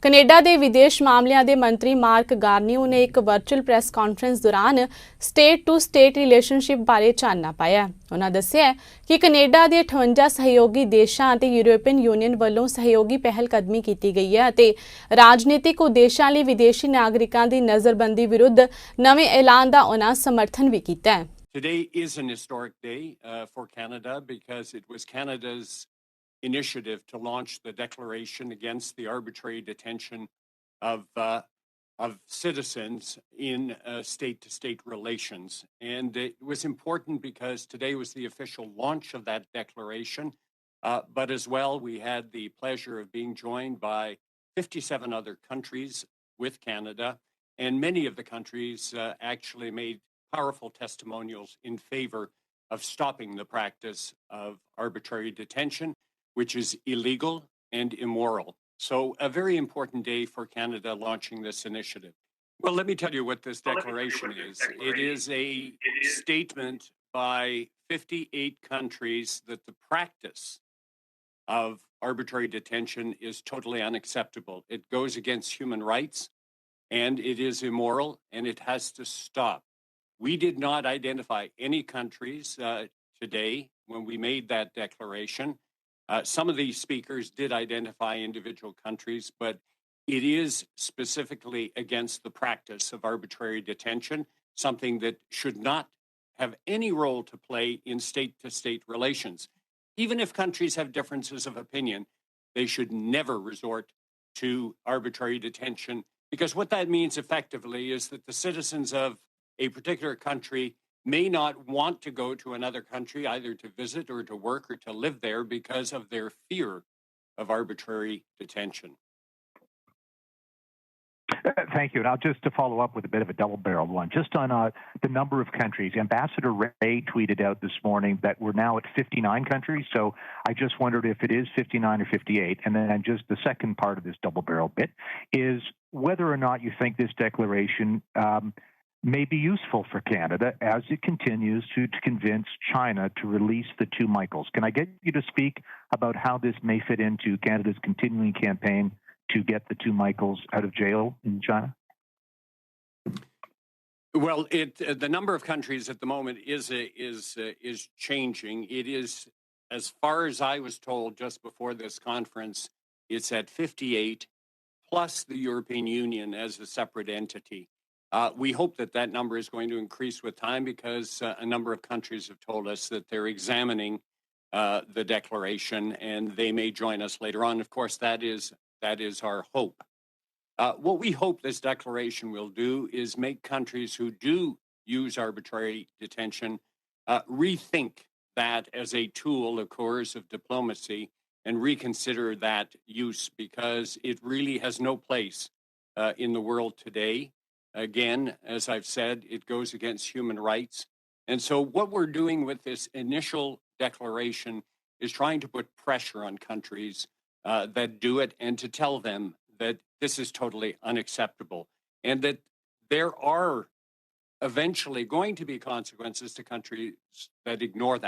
Canada ਦੇ ਵਿਦੇਸ਼ ਮਾਮਲਿਆਂ ਦੇ ਮੰਤਰੀ ਮਾਰਕ ਗਾਰਨੀਓ ਨੇ ਇੱਕ ਵਰਚੁਅਲ ਪ੍ਰੈਸ ਕਾਨਫਰੰਸ ਦੌਰਾਨ ਸਟੇਟ ਟੂ ਸਟੇਟ ਰਿਲੇਸ਼ਨਸ਼ਿਪ ਬਾਰੇ ਚਾਨਣਾ ਪਾਇਆ। ਉਹਨਾਂ ਦੱਸਿਆ ਕਿ ਕੈਨੇਡਾ ਦੇ 58 ਸਹਿਯੋਗੀ ਦੇਸ਼ਾਂ ਅਤੇ ਯੂਰੋਪੀਅਨ ਯੂਨੀਅਨ ਵੱਲੋਂ ਸਹਿਯੋਗੀ ਪਹਿਲ ਕਦਮੀ ਕੀਤੀ ਗਈ ਹੈ ਅਤੇ ਰਾਜਨੀਤਿਕ ਉਦੇਸ਼ਾਂ ਲਈ ਵਿਦੇਸ਼ੀ ਨਾਗਰਿਕਾਂ ਦੀ ਨਜ਼ਰਬੰਦੀ ਵਿਰੁੱਧ ਨਵੇਂ ਐਲਾਨ ਦਾ ਉਹਨਾਂ ਸਮਰਥਨ ਵੀ ਕੀਤਾ ਹੈ। Today is an historic day for Canada because it was Canada's initiative to launch the declaration against the arbitrary detention of citizens in state-to-state relations. And it was important because today was the official launch of that declaration, but as well we had the pleasure of being joined by 57 other countries with Canada, and many of the countries actually made powerful testimonials in favor of stopping the practice of arbitrary detention, which is illegal and immoral. So a very important day for Canada launching this initiative. Well, let me tell you what this declaration is. It is a statement by 58 countries that the practice of arbitrary detention is totally unacceptable. It goes against human rights and it is immoral and it has to stop. We did not identify any countries today when we made that declaration. Some of these speakers did identify individual countries, but it is specifically against the practice of arbitrary detention, something that should not have any role to play in state-to-state relations. Even if countries have differences of opinion, they should never resort to arbitrary detention, because what that means effectively is that the citizens of a particular country may not want to go to another country either to visit or to work or to live there because of their fear of arbitrary detention. Thank you. Now, just to follow up with a bit of a double-barreled one, just on the number of countries, Ambassador Ray tweeted out this morning that we're now at 59 countries, so I just wondered if it is 59 or 58. And then just the second part of this double-barrel bit is whether or not you think this declaration may be useful for Canada as it continues to convince China to release the two Michaels. Can I get you to speak about how this may fit into Canada's continuing campaign to get the two Michaels out of jail in China? Well, the number of countries at the moment is changing. It is, as far as I was told just before this conference, it's at 58 plus the European Union as a separate entity. We hope that that number is going to increase with time because a number of countries have told us that they're examining the declaration and they may join us later on. Of course, that is our hope. What we hope this declaration will do is make countries who do use arbitrary detention rethink that as a tool, of course, of diplomacy and reconsider that use because it really has no place in the world today. Again, as I've said, it goes against human rights. And so what we're doing with this initial declaration is trying to put pressure on countries that do it and to tell them that this is totally unacceptable and that there are eventually going to be consequences to countries that ignore that.